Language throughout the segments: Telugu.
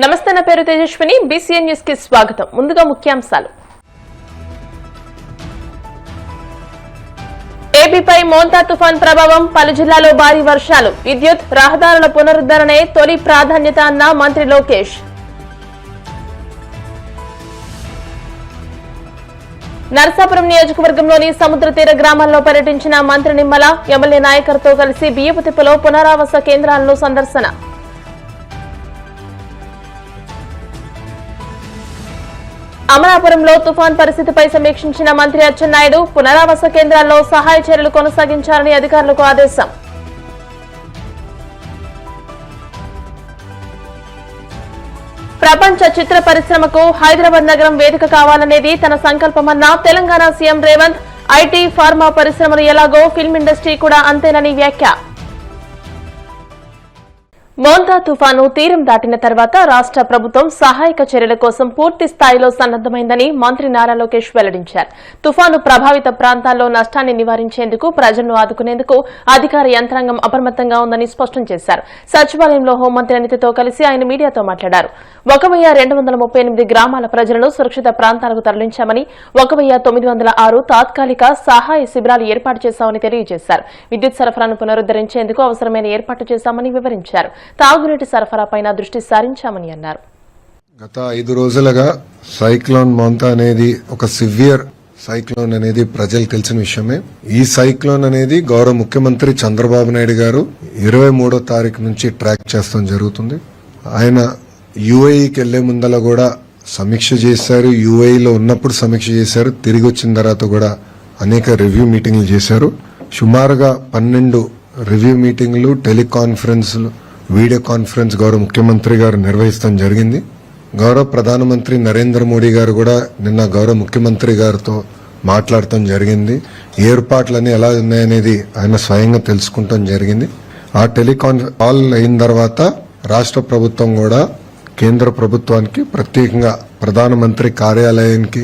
నమస్తే, నా పేరు తేజస్విని. బీసీఎన్ న్యూస్ కి స్వాగతం. ముందుగా ముఖ్యాంశాలు. ఏపీపై మోంతా తుఫాన్ ప్రభావం, పలు జిల్లాలో భారీ వర్షాలు, విద్యుత్, రహదారుల పునరుద్ధరణే తొలి ప్రాధాన్యత అన్న మంత్రి లోకేష్. నర్సాపురం నియోజకవర్గంలోని సముద్ర తీర గ్రామాల్లో పర్యటించిన మంత్రి నిమ్మల, ఎమ్మెల్యే నాయకర్తో కలిసి బియ్యపుతిప్పలో పునరావాస కేంద్రాలను సందర్శన. అమలాపురంలో తుఫాన్ పరిస్థితిపై సమీక్షించిన మంత్రి అచ్చెన్నాయుడు, పునరావాస కేంద్రాల్లో సహాయ చర్యలు కొనసాగించాలని అధికారులకు ఆదేశం. ప్రపంచ చిత్ర పరిశ్రమకు హైదరాబాద్ నగరం వేదిక కావాలనేది తన సంకల్పమన్న Telangana CM Revanth. IT, pharma పరిశ్రమలు ఎలాగో ఫిల్మ్ ఇండస్ట్రీ కూడా అంతేనని వ్యాఖ్య. మోంతా తుఫాను తీరం దాటిన తర్వాత రాష్ట్ర ప్రభుత్వం సహాయక చర్యల కోసం పూర్తి స్థాయిలో సన్నద్దమైందని మంత్రి నారా లోకేష్ వెల్లడించారు. తుఫాను ప్రభావిత ప్రాంతాల్లో నష్టాన్ని నివారించేందుకు, ప్రజలను ఆదుకునేందుకు అధికార యంత్రాంగం అప్రమత్తంగా ఉందని స్పష్టం చేశారు. సచివాలయంలో హోంమంత్రి అనితతో కలిసి ఆయన మీడియాతో మాట్లాడారు. 1238 గ్రామాల ప్రజలను సురక్షిత ప్రాంతాలకు తరలించామని, 1906 తాత్కాలిక సహాయ శిబిరాలు ఏర్పాటు చేశామని తెలియజేశారు. విద్యుత్ సరఫరాను పునరుద్దరించేందుకు అవసరమైన ఏర్పాట్లు చేశామని వివరించారు. తాగునీటి సరఫరాపైన దృష్టి సారించామని అన్నారు. గత 5 రోజులుగా సైక్లోన్ మోంతా అనేది ఒక సివియర్ సైక్లోన్ అనేది ప్రజలకు తెలిసిన విషయమే. ఈ సైక్లోన్ అనేది గౌరవ ముఖ్యమంత్రి చంద్రబాబు నాయుడు గారు 23వ తారీఖు నుంచి ట్రాక్ చేస్తాం జరుగుతుంది. ఆయన యుఏఈకి వెళ్లే ముందల కూడా సమీక్ష చేశారు. యుఏఈలో ఉన్నప్పుడు సమీక్ష చేశారు. తిరిగి వచ్చిన తర్వాత కూడా అనేక రివ్యూ మీటింగ్లు చేశారు. సుమారుగా 12 రివ్యూ మీటింగ్లు, టెలికాన్ఫరెన్స్లు, వీడియో కాన్ఫరెన్స్ గౌరవ ముఖ్యమంత్రి గారు నిర్వహిస్తాం జరిగింది. గౌరవ ప్రధానమంత్రి నరేంద్ర మోడీ గారు కూడా నిన్న గౌరవ ముఖ్యమంత్రి గారితో మాట్లాడటం జరిగింది. ఏర్పాట్లన్నీ ఎలా ఉన్నాయనేది ఆయన స్వయంగా తెలుసుకుంటాం జరిగింది. ఆ కాల్ అయిన తర్వాత రాష్ట్ర ప్రభుత్వం కూడా కేంద్ర ప్రభుత్వానికి ప్రత్యేకంగా ప్రధానమంత్రి కార్యాలయానికి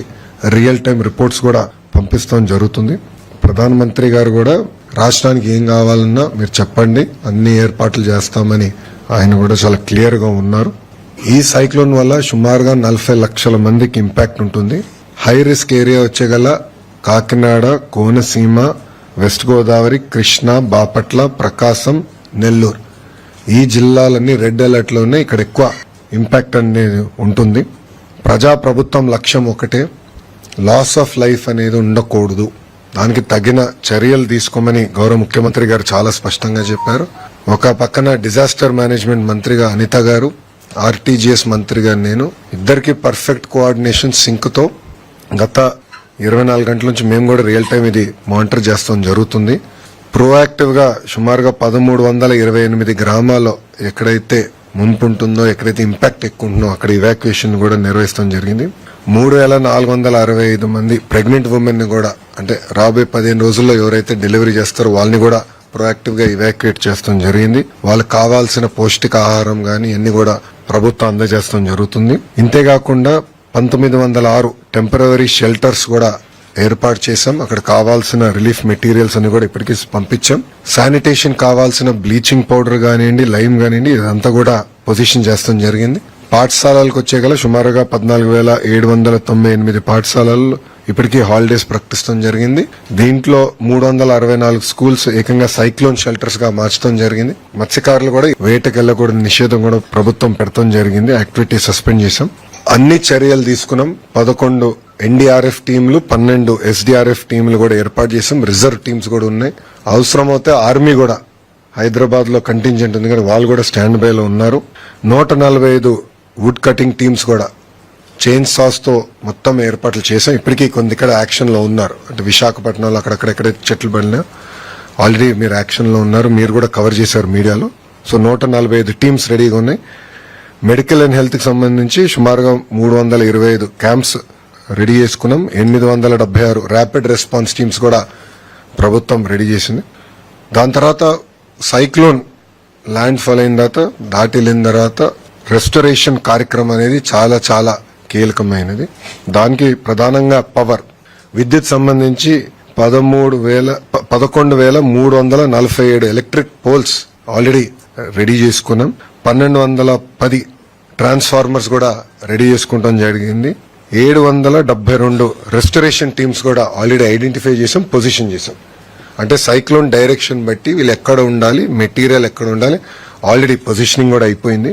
రియల్ టైం రిపోర్ట్స్ కూడా పంపిస్తాం జరుగుతుంది. ప్రధానమంత్రి గారు కూడా రాష్ట్రానికి ఏం కావాలన్నా మీరు చెప్పండి, అన్ని ఏర్పాట్లు చేస్తామని ఆయన కూడా చాలా క్లియర్ గా ఉన్నారు. ఈ సైక్లోన్ వల్ల సుమారుగా 40 లక్షల మందికి ఇంపాక్ట్ ఉంటుంది. హై రిస్క్ ఏరియా వచ్చేగల కాకినాడ, కోనసీమ, వెస్ట్ గోదావరి, కృష్ణా, బాపట్ల, ప్రకాశం, నెల్లూరు ఈ జిల్లాలన్నీ రెడ్ అలర్ట్ లో ఉన్నాయి. ఇక్కడ ఎక్కువ ఇంపాక్ట్ అనేది ఉంటుంది. ప్రజాప్రభుత్వం లక్ష్యం ఒకటే, లాస్ ఆఫ్ లైఫ్ అనేది ఉండకూడదు. దానికి తగిన చర్యలు తీసుకోమని గౌరవ ముఖ్యమంత్రి గారు చాలా స్పష్టంగా చెప్పారు. ఒక పక్కన డిజాస్టర్ మేనేజ్మెంట్ మంత్రిగా అనిత గారు, ఆర్టీజీఎస్ మంత్రిగా నేను, ఇద్దరికి పర్ఫెక్ట్ కోఆర్డినేషన్ సింక్ తో గత 24 గంటల నుంచి మేము కూడా రియల్ టైం ఇది మానిటర్ చేస్తాం జరుగుతుంది. ప్రోయాక్టివ్ గా సుమారుగా 1328 గ్రామాల్లో ఎక్కడైతే ముంపు ఉంటుందో, ఎక్కడైతే ఇంపాక్ట్ ఎక్కువ ఉంటుందో అక్కడ ఇవాక్యుయేషన్ కూడా నిర్వహిస్తాం జరిగింది. 3465 మంది ప్రెగ్నెంట్ ఉమెన్ ని కూడా, అంటే రాబోయే 15 రోజుల్లో ఎవరైతే డెలివరీ చేస్తారో వాళ్ళని కూడా ప్రొయాక్టివ్ గా ఇవాక్యుయేట్ చేస్తాం జరిగింది. వాళ్ళకి కావాల్సిన పౌష్టికాహారం గాని అన్ని కూడా ప్రభుత్వం అందజేస్తాం జరుగుతుంది. ఇంతేకాకుండా 1906 టెంపరరీ షెల్టర్స్ కూడా ఏర్పాటు చేశాం. అక్కడ కావాల్సిన రిలీఫ్ మెటీరియల్స్ అని కూడా ఇప్పటికీ పంపించాం. శానిటేషన్ కావాల్సిన బ్లీచింగ్ పౌడర్ కానివ్వండి, లైమ్ కానివ్వండి, ఇదంతా కూడా పొజిషన్ చేస్తాం జరిగింది. పాఠశాలలకు వచ్చేగల సుమారుగా 14,798 పాఠశాలల్లో ఇప్పటికీ హాలిడేస్ ప్రకటిస్తాం జరిగింది. దీంట్లో 364 స్కూల్స్ ఏకంగా సైక్లోన్ షెల్టర్స్ గా మార్చడం జరిగింది. మత్స్యకారులు కూడా వేటకు వెళ్లకూడదు నిషేధం కూడా ప్రభుత్వం పెడతాం జరిగింది. యాక్టివిటీ సస్పెండ్ చేశాం. అన్ని చర్యలు తీసుకున్నాం. 11 ఎన్డీఆర్ఎఫ్ టీంలు, 12 ఎస్డీఆర్ఎఫ్ టీంలు కూడా ఏర్పాటు చేసాం. రిజర్వ్ టీమ్స్ కూడా ఉన్నాయి. అవసరమైతే ఆర్మీ కూడా హైదరాబాద్ లో కంటింజెంట్ ఉంది కానీ వాళ్ళు కూడా స్టాండ్ బై లో ఉన్నారు. 145 వుడ్ కటింగ్ టీమ్స్ కూడా చైన్ సాస్ తో మొత్తం ఏర్పాట్లు చేశాం. ఇప్పటికీ కొంత ఇక్కడ యాక్షన్ లో ఉన్నారు. అంటే విశాఖపట్నంలో అక్కడెక్కడెక్కడైతే చెట్లు పడినా ఆల్రెడీ మీరు యాక్షన్ లో ఉన్నారు. మీరు కూడా కవర్ చేశారు మీడియాలో. సో 145 టీమ్స్ రెడీగా ఉన్నాయి. మెడికల్ అండ్ హెల్త్ కి సంబంధించి సుమారుగా 325 క్యాంప్స్ రెడీ చేసుకున్నాం. 876 ర్యాపిడ్ రెస్పాన్స్ టీమ్స్ కూడా ప్రభుత్వం రెడీ చేసింది. దాని తర్వాత సైక్లోన్ ల్యాండ్ ఫాల్ అయిన తర్వాత, దాటిల్లిన తర్వాత రెస్టరేషన్ కార్యక్రమం అనేది చాలా చాలా కీలకమైనది. దానికి ప్రధానంగా పవర్, విద్యుత్ సంబంధించి 11,347 ఎలక్ట్రిక్ పోల్స్ ఆల్రెడీ రెడీ చేసుకున్నాం. 1210 ట్రాన్స్ఫార్మర్స్ కూడా రెడీ చేసుకుంటాం జరిగింది. 772 రెస్టరేషన్ టీమ్స్ కూడా ఆల్రెడీ ఐడెంటిఫై చేసాం, పొజిషన్ చేసాం. అంటే సైక్లోన్ డైరెక్షన్ బట్టి వీళ్ళు ఎక్కడ ఉండాలి, మెటీరియల్ ఎక్కడ ఉండాలి, ఆల్రెడీ పొజిషనింగ్ కూడా అయిపోయింది.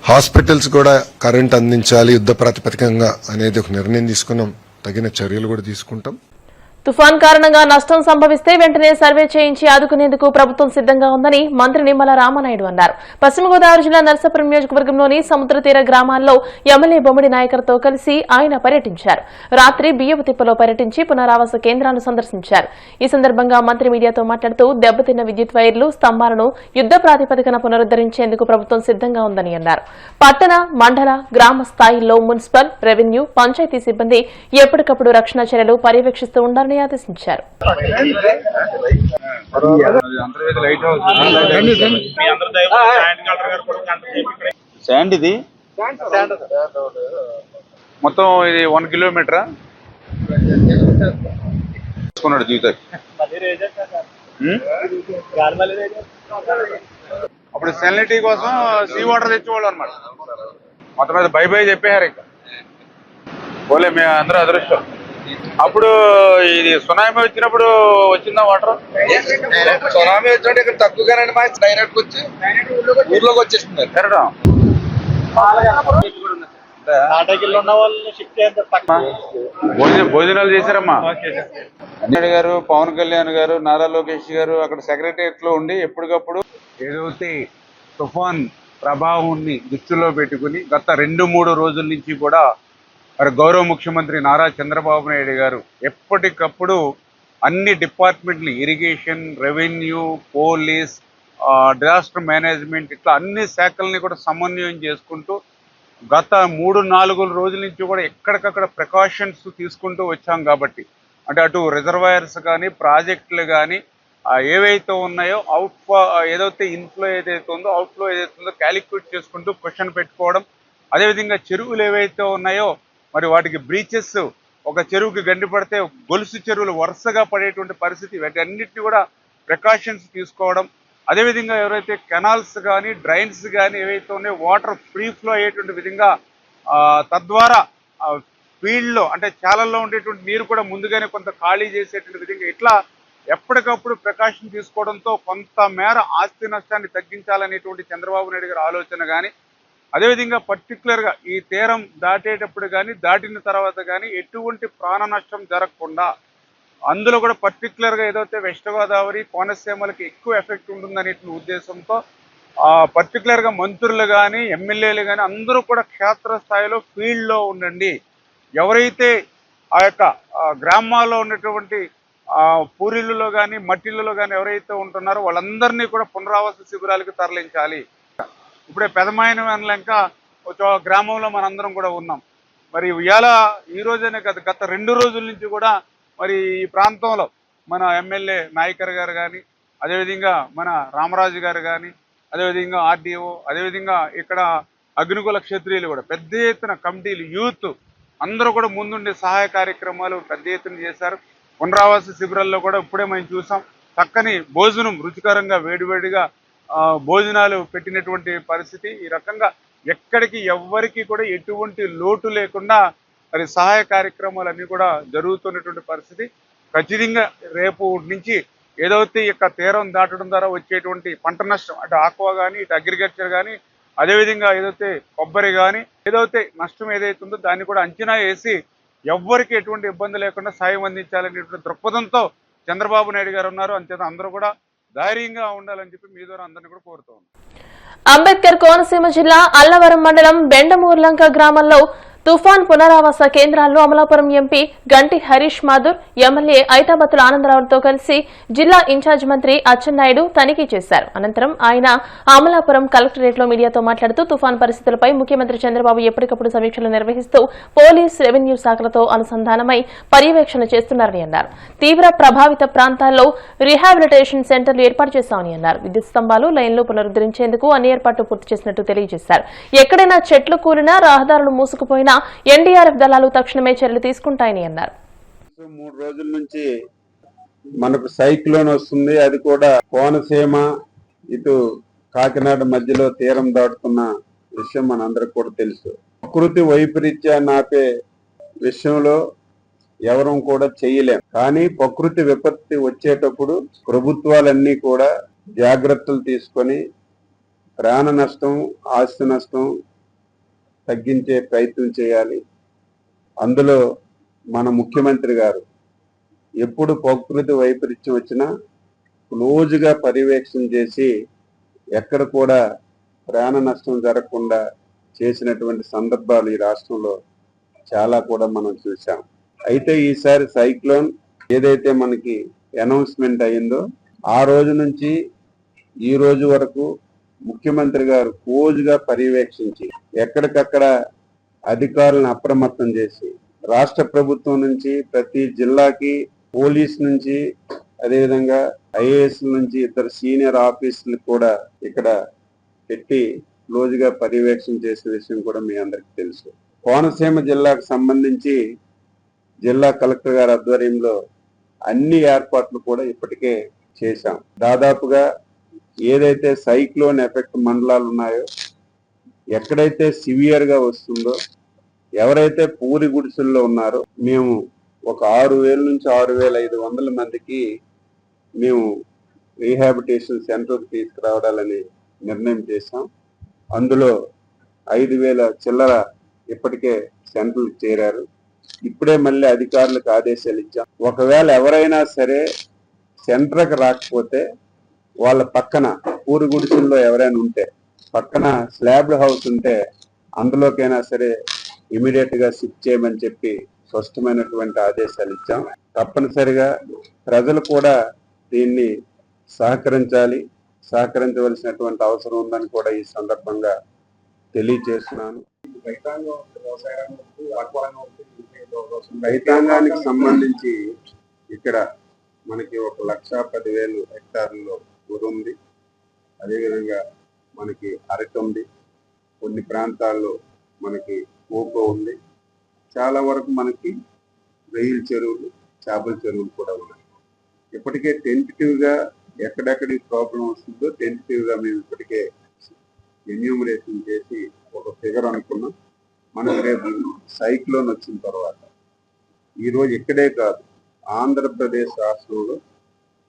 హాస్పిటల్స్ కూడా కరెంట్ అందించాలి యుద్ధ ప్రాతిపదికంగా అనేది ఒక నిర్ణయం తీసుకున్నాం. తగిన చర్యలు కూడా తీసుకుంటాం. తుఫాన్ కారణంగా నష్టం సంభవిస్తే వెంటనే సర్వే చేయించి ఆదుకునేందుకు ప్రభుత్వం సిద్దంగా ఉందని మంత్రి నిమ్మల రామానాయుడు అన్నారు. పశ్చిమ గోదావరి జిల్లా నర్సాపురం నియోజకవర్గంలోని సముద్ర తీర గ్రామాల్లో ఎమ్మెల్యే బొమ్మిడి నాయకర్తో కలిసి ఆయన పర్యటించారు. రాత్రి బియ్యపుతిప్పలో పర్యటించి పునరావాస కేంద్రాలను సందర్శించారు. ఈ సందర్భంగా మంత్రి మీడియాతో మాట్లాడుతూ దెబ్బతిన్న విద్యుత్ వైర్లు, స్తంభాలను యుద్ధ ప్రాతిపదికన పునరుద్దరించేందుకు ప్రభుత్వం సిద్దంగా ఉందని అన్నారు. పట్టణ, మండల, గ్రామ స్థాయిల్లో మున్సిపల్, రెవెన్యూ, పంచాయతీ సిబ్బంది ఎప్పటికప్పుడు రక్షణ చర్యలు పర్యవేక్షిస్తూ ఉండాలని ఆదేశించారు. శాండ్ ఇది మొత్తం ఇది 1 కిలోమీటరా జీవితం. అప్పుడు సెలినిటీ కోసం సీ వాటర్ తెచ్చేవాళ్ళు అనమాట. మొత్తం మీద బై చెప్పారు. ఇంకా పోలే మేము అందరూ అదృష్టం. అప్పుడు ఇది సునామీ వచ్చినప్పుడు వచ్చిందా వాటర్? సునామీ వచ్చినట్టు ఇక్కడ తక్కువగానండి, మా డైరెక్ట్ వచ్చి ఊర్లోకి వచ్చేస్తున్నారు. భోజనాలు చేశారమ్మా అన్నయ్య గారు, పవన్ కళ్యాణ్ గారు, నారా లోకేష్ గారు అక్కడ సెక్రటరియట్ లో ఉండి ఎప్పటికప్పుడు ఏదైతే తుఫాన్ ప్రభావాన్ని దృష్టిలో పెట్టుకుని గత 2-3 రోజుల నుంచి కూడా మరి గౌరవ ముఖ్యమంత్రి నారా చంద్రబాబు నాయుడు గారు ఎప్పటికప్పుడు అన్ని డిపార్ట్మెంట్లు, irrigation, revenue, police, disaster management, ఇట్లా అన్ని శాఖల్ని కూడా సమన్వయం చేసుకుంటూ గత 3-4 రోజుల నుంచి కూడా ఎక్కడికక్కడ ప్రికాషన్స్ తీసుకుంటూ వచ్చాం. కాబట్టి అంటే అటు రిజర్వాయర్స్ కానీ, ప్రాజెక్టులు కానీ ఏవైతే ఉన్నాయో ఏదైతే ఇన్ఫ్లో ఏదైతే ఉందో, అవుట్ఫ్లో ఏదైతే ఉందో క్యాలిక్యులేట్ చేసుకుంటూ క్వశ్చన్ పెట్టుకోవడం. అదేవిధంగా చెరువులు ఏవైతే ఉన్నాయో మరి వాటికి బ్రీచెస్, ఒక చెరువుకి గండి పడితే గొలుసు చెరువులు వరుసగా పడేటువంటి పరిస్థితి, వాటన్నిటిని కూడా ప్రికాషన్స్ తీసుకోవడం. అదేవిధంగా ఎవరైతే కెనాల్స్ కానీ, డ్రైన్స్ కానీ ఏవైతే ఉన్నాయో వాటర్ ఫ్రీ ఫ్లో అయ్యేటువంటి విధంగా తద్వారా ఫీల్డ్లో అంటే చాలల్లో ఉండేటువంటి నీరు కూడా ముందుగానే కొంత ఖాళీ చేసేటువంటి విధంగా ఇట్లా ఎప్పటికప్పుడు ప్రికాషన్ తీసుకోవడంతో కొంత మేర ఆస్తి నష్టాన్ని తగ్గించాలనేటువంటి చంద్రబాబు నాయుడు గారి ఆలోచన కానీ, అదేవిధంగా పర్టికులర్గా ఈ తీరం దాటేటప్పుడు కానీ, దాటిన తర్వాత కానీ ఎటువంటి ప్రాణ నష్టం జరగకుండా అందులో కూడా పర్టికులర్గా ఏదైతే వెస్ట్ గోదావరి, కోనసీమలకి ఎక్కువ ఎఫెక్ట్ ఉంటుందనే ఉద్దేశంతో పర్టికులర్గా మంత్రులు కానీ, ఎమ్మెల్యేలు కానీ అందరూ కూడా క్షేత్రస్థాయిలో ఫీల్డ్లో ఉండండి. ఎవరైతే ఆ యొక్క గ్రామాల్లో ఉన్నటువంటి పూరిళ్ళలో కానీ, మట్టిళ్ళలో కానీ ఎవరైతే ఉంటున్నారో వాళ్ళందరినీ కూడా పునరావాస శిబిరాలకు తరలించాలి. ఇప్పుడే పెదమాయన లంక గ్రామంలో మనందరం కూడా ఉన్నాం. మరి ఇవాళ ఈ రోజనే గత 2 రోజుల నుంచి కూడా మరి ఈ ప్రాంతంలో మన ఎమ్మెల్యే నాయకర్ గారు కానీ, అదేవిధంగా మన రామరాజు గారు కానీ, అదేవిధంగా ఆర్డీఓ, అదేవిధంగా ఇక్కడ అగ్నికుల క్షత్రియులు కూడా పెద్ద ఎత్తున కమిటీలు, యూత్ అందరూ కూడా ముందుండే సహాయ కార్యక్రమాలు పెద్ద ఎత్తున చేశారు. పునరావాస శిబిరాల్లో కూడా ఇప్పుడే మనం చూసాం, చక్కని భోజనం రుచికరంగా వేడివేడిగా భోజనాలు పెట్టినటువంటి పరిస్థితి. ఈ రకంగా ఎక్కడికి ఎవ్వరికి కూడా ఎటువంటి లోటు లేకుండా మరి సహాయ కార్యక్రమాలన్నీ కూడా జరుగుతున్నటువంటి పరిస్థితి. ఖచ్చితంగా రేపు నుంచి ఏదైతే ఇక తీరం దాటడం ద్వారా వచ్చేటువంటి పంట నష్టం, అటు ఆక్వా కానీ, ఇటు అగ్రికల్చర్ కానీ, అదేవిధంగా ఏదైతే కొబ్బరి కానీ ఏదైతే నష్టం ఏదైతే ఉందో దాన్ని కూడా అంచనా వేసి ఎవ్వరికి ఎటువంటి ఇబ్బంది లేకుండా సాయం అందించాలనేటువంటి దృక్పథంతో చంద్రబాబు నాయుడు గారు ఉన్నారు. అంచేత అందరూ కూడా ధైర్యంగా ఉండాలని చెప్పి మీ ద్వారా అందరినీ కూడా కోరుతూ ఉన్నాం. అంబేద్కర్ కోనసీమ జిల్లా అల్లవరం మండలం బెండమూర్లంక గ్రామంలో తుఫాన్ పునరావాస కేంద్రాల్లో అమలాపురం ఎంపీ గంటి హరీష్ మాథుర్, ఎమ్మెల్యే ఐతాబత్తుల ఆనందరావులతో కలిసి జిల్లా ఇన్ఛార్జ్ మంత్రి అచ్చెన్నాయుడు తనిఖీ చేశారు. అనంతరం ఆయన అమలాపురం కలెక్టరేట్లో మీడియాతో మాట్లాడుతూ తుఫాన్ పరిస్థితులపై ముఖ్యమంత్రి చంద్రబాబు ఎప్పటికప్పుడు సమీక్షలు నిర్వహిస్తూ పోలీస్, రెవెన్యూ శాఖలతో అనుసంధానమై పర్యవేక్షణ చేస్తున్నారని అన్నారు. తీవ్ర ప్రభావిత ప్రాంతాల్లో రీహాబిలిటేషన్ సెంటర్లు ఏర్పాటు చేశామని అన్నారు. విద్యుత్ స్తంభాలు, లైన్లు పునరుద్దరించేందుకు అన్ని ఏర్పాట్లు పూర్తి చేసినట్టు తెలియజేశారు. ఎక్కడైనా చెట్లు కూలినా, రహదారులు మూసుకుపోయినా ఎన్డీఆర్ఎఫ్ దళాలు తక్షణమే చర్యలు తీసుకుంటాయని అన్నారు. 3 రోజుల నుంచి మనకు సైక్లోన్ వస్తుంది. అది కూడా కోనసీమ ఇటు కాకినాడ మధ్యలో తీరం దాటుతున్న విషయం మనందరికి కూడా తెలుసు. ప్రకృతి వైపరీత్యాన్ని ఆపే విషయంలో ఎవరూ కూడా చేయలేం. కానీ ప్రకృతి విపత్తి వచ్చేటప్పుడు ప్రభుత్వాలన్నీ కూడా జాగ్రత్తలు తీసుకొని ప్రాణ నష్టం, ఆస్తి నష్టం తగ్గించే ప్రయత్నం చేయాలి. అందులో మన ముఖ్యమంత్రి గారు ఎప్పుడు ప్రకృతి వైపరీత్యం వచ్చినా క్లోజ్గా పర్యవేక్షణ చేసి ఎక్కడ కూడా ప్రాణ నష్టం జరగకుండా చేసినటువంటి సందర్భాలు ఈ రాష్ట్రంలో చాలా కూడా మనం చూసాం. అయితే ఈసారి సైక్లోన్ ఏదైతే మనకి అనౌన్స్మెంట్ అయిందో ఆ రోజు నుంచి ఈ రోజు వరకు ముఖ్యమంత్రి గారు క్లోజ్గా పర్యవేక్షించి ఎక్కడికక్కడ అధికారులను అప్రమత్తం చేసి రాష్ట్ర ప్రభుత్వం నుంచి ప్రతి జిల్లాకి పోలీస్ నుంచి అదేవిధంగా ఐఏఎస్ నుంచి ఇద్దరు సీనియర్ ఆఫీసులు కూడా ఇక్కడ పెట్టి క్లోజ్గా పర్యవేక్షణ చేసే విషయం కూడా మీ అందరికీ తెలుసు. కోనసీమ జిల్లాకు సంబంధించి జిల్లా కలెక్టర్ గారి ఆధ్వర్యంలో అన్ని ఏర్పాట్లు కూడా ఇప్పటికే చేశాం. దాదాపుగా ఏదైతే సైక్లోన్ ఎఫెక్ట్ మండలాలు ఉన్నాయో ఎక్కడైతే సివియర్ గా వస్తుందో ఎవరైతే పూరి గుడిసెల్లో ఉన్నారో మేము ఒక 6,000 నుంచి 6,500 మందికి మేము రీహాబిటేషన్ సెంటర్కి తీసుకురావడాలని నిర్ణయం చేశాం. అందులో 5,000 చిల్లర ఇప్పటికే సెంటర్లకు చేరారు. ఇప్పుడే మళ్ళీ అధికారులకు ఆదేశాలు ఇచ్చాం. ఒకవేళ ఎవరైనా సరే సెంటర్కి రాకపోతే వాళ్ళ పక్కన పూరి గుడిసెల్లో ఎవరైనా ఉంటే పక్కన స్లాబ్డ్ హౌస్ ఉంటే అందులోకైనా సరే ఇమీడియట్ గా షిఫ్ట్ చేయమని చెప్పి స్పష్టమైనటువంటి ఆదేశాలు ఇచ్చాం. తప్పనిసరిగా ప్రజలు కూడా దీన్ని సహకరించవలసినటువంటి అవసరం ఉందని కూడా ఈ సందర్భంగా తెలియజేస్తున్నాను. రైతాంగానికి సంబంధించి ఇక్కడ మనకి 1,10,000 హెక్టార్లలో వరి ఉంది. అదేవిధంగా మనకి అరటి ఉంది. కొన్ని ప్రాంతాల్లో మనకి కోకో ఉంది. చాలా వరకు మనకి రొయ్యల చెరువులు, చేపల చెరువులు కూడా ఉన్నాయి. ఇప్పటికే టెంటేటివ్గా ఎక్కడెక్కడ ప్రాబ్లం వస్తుందో టెంటేటివ్గా మేము ఇప్పటికే ఎన్యూమరేషన్ చేసి ఒక ఫిగర్ అనుకున్నాం. మనకు రేపు సైక్లోన్ వచ్చిన తర్వాత ఈరోజు ఇక్కడే కాదు ఆంధ్రప్రదేశ్ రాష్ట్రంలో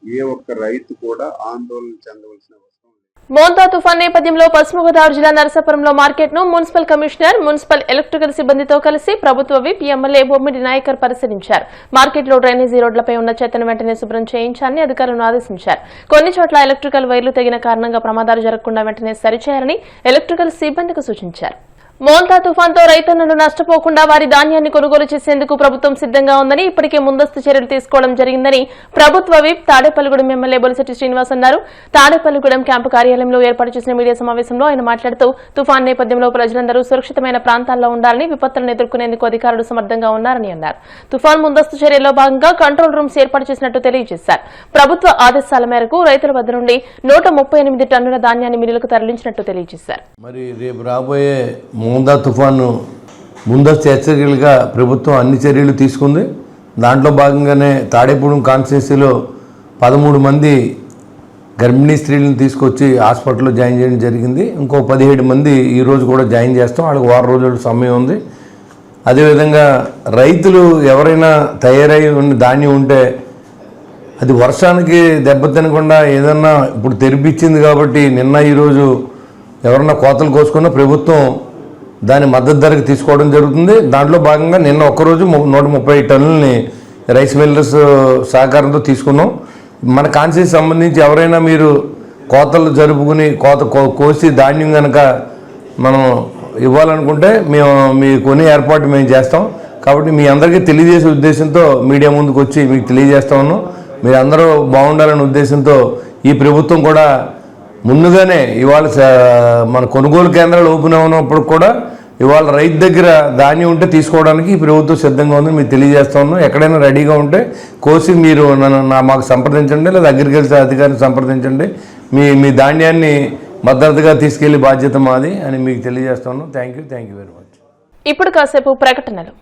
ఏ ఒక్క రైతు కూడా ఆందోళన చెందవలసిన అవసరం లేదు. మోంతా తుఫాన్ నేపథ్యంలో పశ్చిమ గోదావరి జిల్లా నరసాపురంలో మార్కెట్ ను మున్సిపల్ కమిషనర్, మున్సిపల్ ఎలక్ట్రికల్ సిబ్బందితో కలిసి ప్రభుత్వ విప్ ఎమ్మెల్యే బొమ్మిడి నాయకర్ పరిశీలించారు. మార్కెట్ లో డ్రైనేజీ రోడ్లపై ఉన్న చెత్తను వెంటనే శుభ్రం చేయించాలని అధికారులను ఆదేశించారు. కొన్ని చోట్ల ఎలక్ట్రికల్ వైర్లు తెగిన కారణంగా ప్రమాదాలు జరగకుండా వెంటనే సరిచేయాలని ఎలక్ట్రికల్ సిబ్బందికి సూచించారు. మోంతా తుఫాన్తో రైతన్నలు నష్టపోకుండా వారి ధాన్యాన్ని కొనుగోలు చేసేందుకు ప్రభుత్వం సిద్ధంగా ఉందని, ఇప్పటికే ముందస్తు చర్యలు తీసుకోవడం జరిగిందని ప్రభుత్వ విప్ తాడేపల్లిగూడెం ఎమ్మెల్యే బొలిశెట్టి శ్రీనివాస్ అన్నారు. తాడేపల్లిగూడెం క్యాంపు కార్యాలయంలో ఏర్పాటు చేసిన మీడియా సమావేశంలో ఆయన మాట్లాడుతూ తుఫాన్ నేపథ్యంలో ప్రజలందరూ సురక్షితమైన ప్రాంతాల్లో ఉండాలని, విపత్తులను ఎదుర్కొనేందుకు అధికారులు సమర్థంగా ఉన్నారని అన్నారు. తుఫాన్ ముందస్తు చర్యల్లో భాగంగా కంట్రోల్ రూమ్స్ ఏర్పాటు చేసినట్టు తెలియజేశారు. ప్రభుత్వ ఆదేశాల మేరకు రైతుల వద్ద నుండి 138 టన్నుల ధాన్యాన్ని మిల్లులకు తరలించినట్టు తెలియజేశారు. మరి రేపు రాబోయే మోందా తుఫాను ముందస్తు హెచ్చరికలుగా ప్రభుత్వం అన్ని చర్యలు తీసుకుంది. దాంట్లో భాగంగానే తాడేపూడెం కాన్స్టిట్యున్సీలో 13 మంది గర్భిణీ స్త్రీలను తీసుకొచ్చి హాస్పిటల్లో జాయిన్ చేయడం జరిగింది. ఇంకో 17 మంది ఈరోజు కూడా జాయిన్ చేస్తాం. వాళ్ళకి 1 రోజుల సమయం ఉంది. అదేవిధంగా రైతులు ఎవరైనా తయారై ఉన్న ధాన్యం ఉంటే అది వర్షానికి దెబ్బతినకుండా ఏదన్నా ఇప్పుడు తెరిపించింది కాబట్టి నిన్న ఈరోజు ఎవరన్నా కోతలు కోసుకున్నా ప్రభుత్వం దాని మద్దతు ధరకు తీసుకోవడం జరుగుతుంది. దాంట్లో భాగంగా నిన్న ఒక్కరోజు 130 టన్నులని రైస్ మిల్లర్స్ సహకారంతో తీసుకున్నాం. మన కాన్స్టిట్యూన్సీ సంబంధించి ఎవరైనా మీరు కోతలు జరుపుకుని కోసి ధాన్యం కనుక మనం ఇవ్వాలనుకుంటే మేము మీ కొని ఏర్పాటు మేము చేస్తాం. కాబట్టి మీ అందరికీ తెలియజేసే ఉద్దేశంతో మీడియా ముందుకు వచ్చి మీకు తెలియజేస్తా ఉన్నాం. మీరు అందరూ బాగుండాలనే ఉద్దేశంతో ఈ ప్రభుత్వం కూడా ముందుగానే ఇవాళ మన కొనుగోలు కేంద్రాలు ఓపెన్ అవునప్పుడు కూడా ఇవాళ రైతు దగ్గర ధాన్యం ఉంటే తీసుకోవడానికి ఈ ప్రభుత్వం సిద్ధంగా ఉందని మీకు తెలియజేస్తా ఉన్నాం. ఎక్కడైనా రెడీగా ఉంటే కోసి మీరు మాకు సంప్రదించండి, లేదా అగ్రికల్చర్ అధికారిని సంప్రదించండి. మీ ధాన్యాన్ని భద్రతగా తీసుకెళ్లే బాధ్యత మాది అని మీకు తెలియజేస్తా ఉన్నాం. Thank you very much. ఇప్పుడు కాసేపు ప్రకటనలు.